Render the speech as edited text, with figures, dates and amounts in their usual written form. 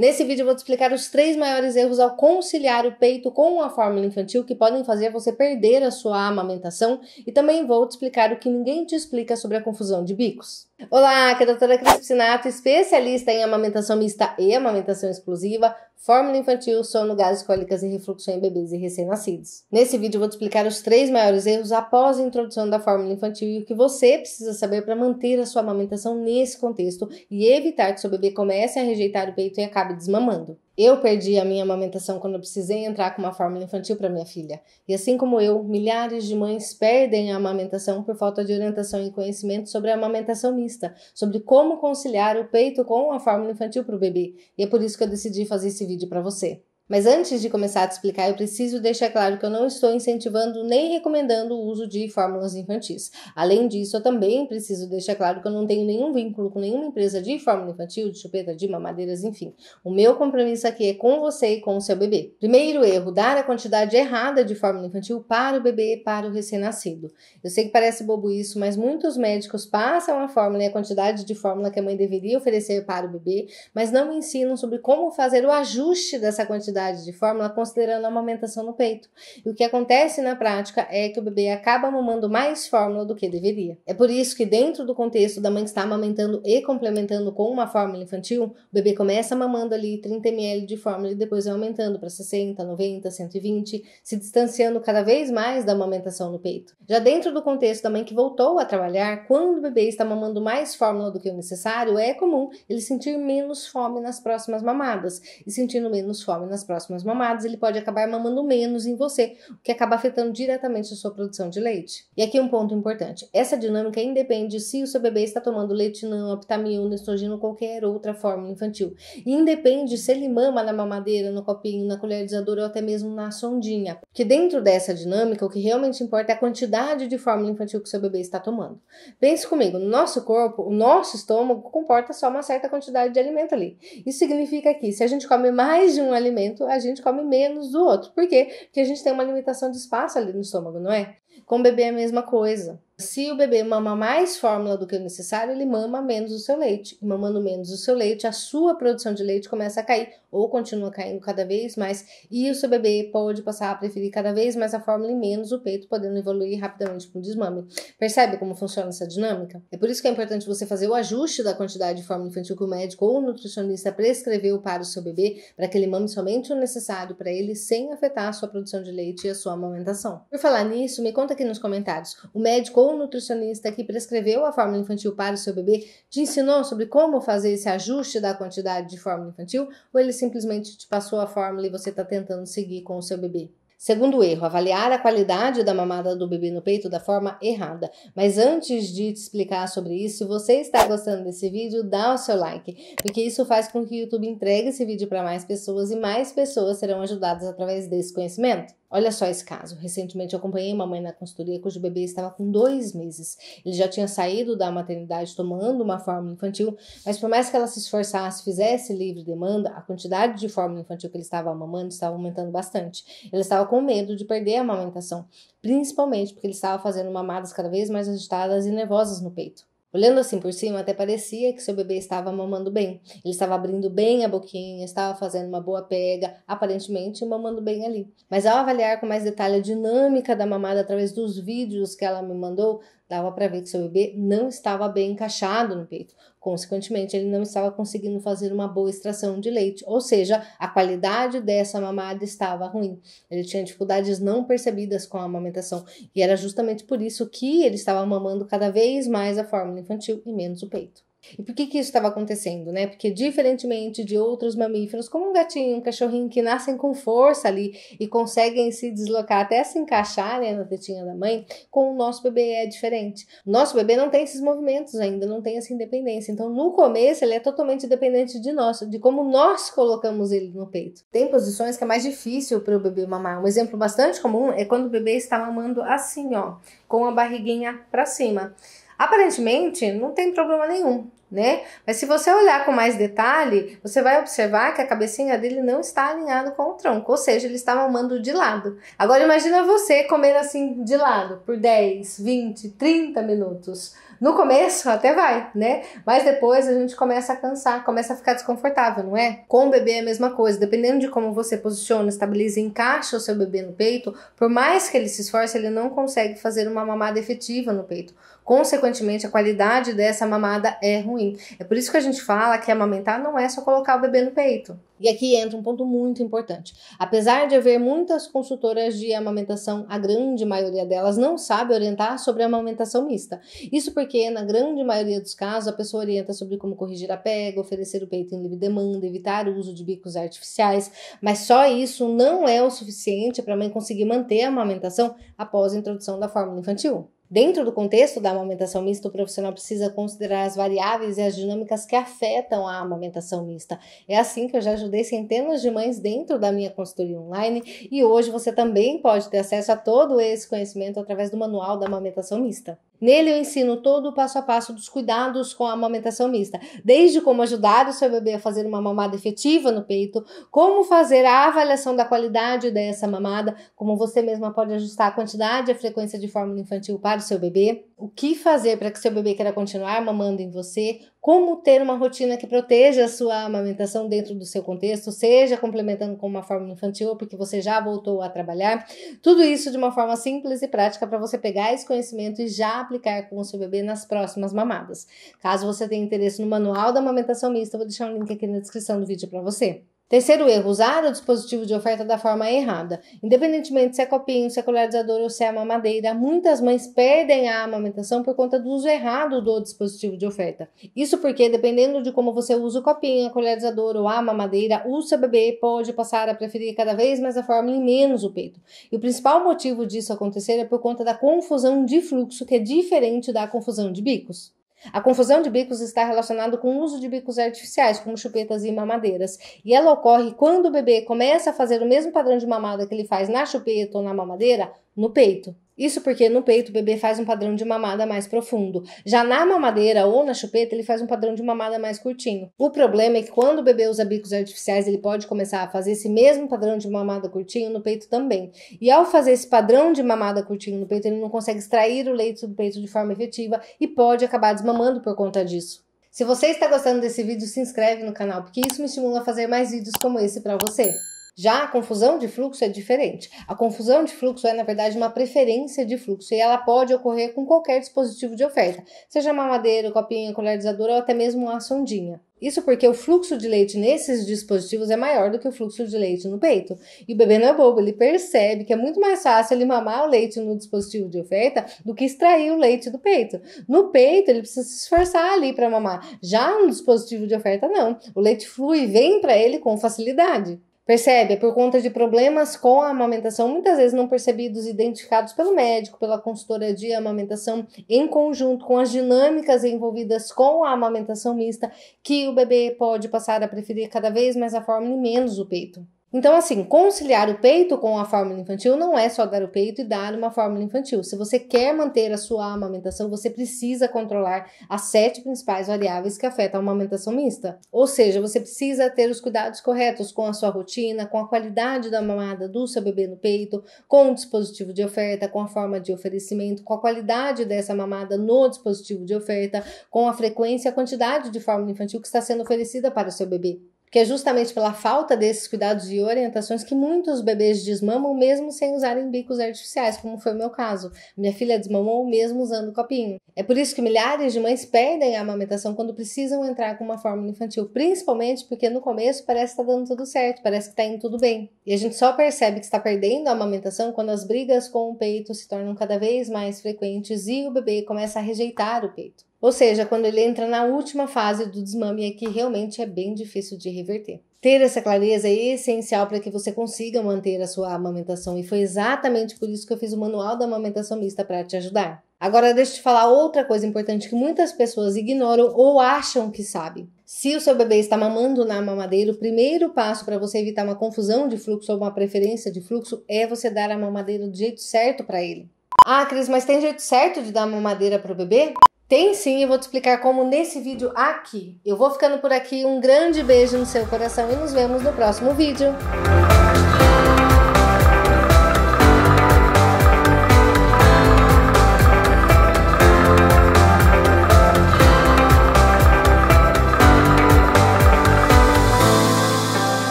Nesse vídeo eu vou te explicar os 3 maiores erros ao conciliar o peito com a fórmula infantil que podem fazer você perder a sua amamentação e também vou te explicar o que ninguém te explica sobre a confusão de bicos. Olá, aqui é a doutora Cris Piscinato, especialista em amamentação mista e amamentação exclusiva, fórmula infantil, sono, gases, cólicas e refluxo em bebês e recém-nascidos. Nesse vídeo eu vou te explicar os 3 maiores erros após a introdução da fórmula infantil e o que você precisa saber para manter a sua amamentação nesse contexto e evitar que seu bebê comece a rejeitar o peito e acabe desmamando. Eu perdi a minha amamentação quando eu precisei entrar com uma fórmula infantil para minha filha. E assim como eu, milhares de mães perdem a amamentação por falta de orientação e conhecimento sobre a amamentação mista, sobre como conciliar o peito com a fórmula infantil para o bebê. E é por isso que eu decidi fazer esse vídeo para você. Mas antes de começar a te explicar, eu preciso deixar claro que eu não estou incentivando nem recomendando o uso de fórmulas infantis. Além disso, eu também preciso deixar claro que eu não tenho nenhum vínculo com nenhuma empresa de fórmula infantil, de chupeta, de mamadeiras, enfim. O meu compromisso aqui é com você e com o seu bebê. Primeiro erro, dar a quantidade errada de fórmula infantil para o bebê, para o recém-nascido. Eu sei que parece bobo isso, mas muitos médicos passam a fórmula e a quantidade de fórmula que a mãe deveria oferecer para o bebê, mas não ensinam sobre como fazer o ajuste dessa quantidade de fórmula considerando a amamentação no peito. E o que acontece na prática é que o bebê acaba mamando mais fórmula do que deveria. É por isso que dentro do contexto da mãe que está amamentando e complementando com uma fórmula infantil, o bebê começa mamando ali 30 ml de fórmula e depois vai aumentando para 60, 90, 120, se distanciando cada vez mais da amamentação no peito. Já dentro do contexto da mãe que voltou a trabalhar, quando o bebê está mamando mais fórmula do que o necessário, é comum ele sentir menos fome nas próximas mamadas. E sentindo menos fome nas próximas mamadas, ele pode acabar mamando menos em você, o que acaba afetando diretamente a sua produção de leite. E aqui um ponto importante, essa dinâmica independe se o seu bebê está tomando leite não, Aptamil, Nestrogena ou qualquer outra fórmula infantil. E independe se ele mama na mamadeira, no copinho, na colherizadora ou até mesmo na sondinha. Porque dentro dessa dinâmica, o que realmente importa é a quantidade de fórmula infantil que o seu bebê está tomando. Pense comigo, no nosso corpo, o nosso estômago comporta só uma certa quantidade de alimento ali. Isso significa que se a gente come mais de um alimento, a gente come menos do outro. Por quê? Porque a gente tem uma limitação de espaço ali no estômago, não é? Com o bebê é a mesma coisa. Se o bebê mama mais fórmula do que o necessário, ele mama menos o seu leite. E mamando menos o seu leite, a sua produção de leite começa a cair ou continua caindo cada vez mais. E o seu bebê pode passar a preferir cada vez mais a fórmula e menos o peito, podendo evoluir rapidamente para o desmame. Percebe como funciona essa dinâmica? É por isso que é importante você fazer o ajuste da quantidade de fórmula infantil que o médico ou o nutricionista prescreveu para o seu bebê, para que ele mame somente o necessário para ele, sem afetar a sua produção de leite e a sua amamentação. Por falar nisso, me conta aqui nos comentários, o médico ou o nutricionista que prescreveu a fórmula infantil para o seu bebê te ensinou sobre como fazer esse ajuste da quantidade de fórmula infantil ou ele simplesmente te passou a fórmula e você está tentando seguir com o seu bebê? Segundo erro, avaliar a qualidade da mamada do bebê no peito da forma errada. Mas antes de te explicar sobre isso, se você está gostando desse vídeo, dá o seu like, porque isso faz com que o YouTube entregue esse vídeo para mais pessoas e mais pessoas serão ajudadas através desse conhecimento. Olha só esse caso. Recentemente eu acompanhei uma mãe na consultoria cujo bebê estava com 2 meses. Ele já tinha saído da maternidade tomando uma fórmula infantil, mas por mais que ela se esforçasse, fizesse livre demanda, a quantidade de fórmula infantil que ele estava mamando estava aumentando bastante. Ele estava com medo de perder a amamentação, principalmente porque ele estava fazendo mamadas cada vez mais agitadas e nervosas no peito. Olhando assim por cima, até parecia que seu bebê estava mamando bem. Ele estava abrindo bem a boquinha, estava fazendo uma boa pega, aparentemente mamando bem ali. Mas ao avaliar com mais detalhe a dinâmica da mamada através dos vídeos que ela me mandou, dava para ver que seu bebê não estava bem encaixado no peito. Consequentemente, ele não estava conseguindo fazer uma boa extração de leite, ou seja, a qualidade dessa mamada estava ruim. Ele tinha dificuldades não percebidas com a amamentação e era justamente por isso que ele estava mamando cada vez mais a fórmula infantil e menos o peito. E por que isso estava acontecendo, né? Porque diferentemente de outros mamíferos, como um gatinho, um cachorrinho que nascem com força ali e conseguem se deslocar até se encaixar, né, na tetinha da mãe, com o nosso bebê é diferente. O nosso bebê não tem esses movimentos ainda, não tem essa independência. Então, no começo, ele é totalmente dependente de nós, de como nós colocamos ele no peito. Tem posições que é mais difícil para o bebê mamar. Um exemplo bastante comum é quando o bebê está mamando assim, ó, com a barriguinha para cima. Aparentemente, não tem problema nenhum, né? Mas se você olhar com mais detalhe, você vai observar que a cabecinha dele não está alinhada com o tronco, ou seja, ele está mamando de lado. Agora imagina você comer assim de lado por 10, 20, 30 minutos. No começo até vai, né? Mas depois a gente começa a cansar, começa a ficar desconfortável, não é? Com o bebê é a mesma coisa, dependendo de como você posiciona, estabiliza e encaixa o seu bebê no peito, por mais que ele se esforce, ele não consegue fazer uma mamada efetiva no peito. Consequentemente, a qualidade dessa mamada é ruim. É por isso que a gente fala que amamentar não é só colocar o bebê no peito. E aqui entra um ponto muito importante. Apesar de haver muitas consultoras de amamentação, a grande maioria delas não sabe orientar sobre a amamentação mista. Isso porque, na grande maioria dos casos, a pessoa orienta sobre como corrigir a pega, oferecer o peito em livre demanda, evitar o uso de bicos artificiais, mas só isso não é o suficiente para a mãe conseguir manter a amamentação após a introdução da fórmula infantil. Dentro do contexto da amamentação mista, o profissional precisa considerar as variáveis e as dinâmicas que afetam a amamentação mista. É assim que eu já ajudei centenas de mães dentro da minha consultoria online e hoje você também pode ter acesso a todo esse conhecimento através do Manual da Amamentação Mista. Nele eu ensino todo o passo a passo dos cuidados com a amamentação mista, desde como ajudar o seu bebê a fazer uma mamada efetiva no peito, como fazer a avaliação da qualidade dessa mamada, como você mesma pode ajustar a quantidade e a frequência de fórmula infantil para o seu bebê, o que fazer para que seu bebê queira continuar mamando em você, como ter uma rotina que proteja a sua amamentação dentro do seu contexto, seja complementando com uma fórmula infantil, porque você já voltou a trabalhar. Tudo isso de uma forma simples e prática para você pegar esse conhecimento e já aplicar com o seu bebê nas próximas mamadas. Caso você tenha interesse no Manual da Amamentação Mista, eu vou deixar um link aqui na descrição do vídeo para você. Terceiro erro, usar o dispositivo de oferta da forma errada. Independentemente se é copinho, se é colherizador ou se é a mamadeira, muitas mães perdem a amamentação por conta do uso errado do dispositivo de oferta. Isso porque, dependendo de como você usa o copinho, a colherizador ou a mamadeira, o seu bebê pode passar a preferir cada vez mais a fórmula e menos o peito. E o principal motivo disso acontecer é por conta da confusão de fluxo, que é diferente da confusão de bicos. A confusão de bicos está relacionada com o uso de bicos artificiais, como chupetas e mamadeiras, e ela ocorre quando o bebê começa a fazer o mesmo padrão de mamada que ele faz na chupeta ou na mamadeira, no peito. Isso porque no peito o bebê faz um padrão de mamada mais profundo. Já na mamadeira ou na chupeta ele faz um padrão de mamada mais curtinho. O problema é que quando o bebê usa bicos artificiais ele pode começar a fazer esse mesmo padrão de mamada curtinho no peito também. E ao fazer esse padrão de mamada curtinho no peito ele não consegue extrair o leite do peito de forma efetiva e pode acabar desmamando por conta disso. Se você está gostando desse vídeo, se inscreve no canal, porque isso me estimula a fazer mais vídeos como esse para você. Já a confusão de fluxo é diferente. A confusão de fluxo é, na verdade, uma preferência de fluxo e ela pode ocorrer com qualquer dispositivo de oferta, seja mamadeira, copinho, colherizador ou até mesmo uma sondinha. Isso porque o fluxo de leite nesses dispositivos é maior do que o fluxo de leite no peito. E o bebê não é bobo, ele percebe que é muito mais fácil ele mamar o leite no dispositivo de oferta do que extrair o leite do peito. No peito, ele precisa se esforçar ali para mamar. Já no dispositivo de oferta, não. O leite flui e vem para ele com facilidade. Percebe? É por conta de problemas com a amamentação, muitas vezes não percebidos e identificados pelo médico, pela consultora de amamentação, em conjunto com as dinâmicas envolvidas com a amamentação mista, que o bebê pode passar a preferir cada vez mais a fórmula e menos o peito. Então, assim, conciliar o peito com a fórmula infantil não é só dar o peito e dar uma fórmula infantil. Se você quer manter a sua amamentação, você precisa controlar as 7 principais variáveis que afetam a amamentação mista. Ou seja, você precisa ter os cuidados corretos com a sua rotina, com a qualidade da mamada do seu bebê no peito, com o dispositivo de oferta, com a forma de oferecimento, com a qualidade dessa mamada no dispositivo de oferta, com a frequência e a quantidade de fórmula infantil que está sendo oferecida para o seu bebê. Que é justamente pela falta desses cuidados e orientações que muitos bebês desmamam mesmo sem usarem bicos artificiais, como foi o meu caso. Minha filha desmamou mesmo usando copinho. É por isso que milhares de mães perdem a amamentação quando precisam entrar com uma fórmula infantil, principalmente porque no começo parece que está dando tudo certo, parece que está indo tudo bem. E a gente só percebe que está perdendo a amamentação quando as brigas com o peito se tornam cada vez mais frequentes e o bebê começa a rejeitar o peito. Ou seja, quando ele entra na última fase do desmame, é que realmente é bem difícil de reverter. Ter essa clareza é essencial para que você consiga manter a sua amamentação e foi exatamente por isso que eu fiz o Manual da Amamentação Mista para te ajudar. Agora deixa eu te falar outra coisa importante que muitas pessoas ignoram ou acham que sabem. Se o seu bebê está mamando na mamadeira, o primeiro passo para você evitar uma confusão de fluxo ou uma preferência de fluxo é você dar a mamadeira do jeito certo para ele. Ah, Cris, mas tem jeito certo de dar mamadeira para o bebê? Tem sim, eu vou te explicar como nesse vídeo aqui. Eu vou ficando por aqui, um grande beijo no seu coração e nos vemos no próximo vídeo.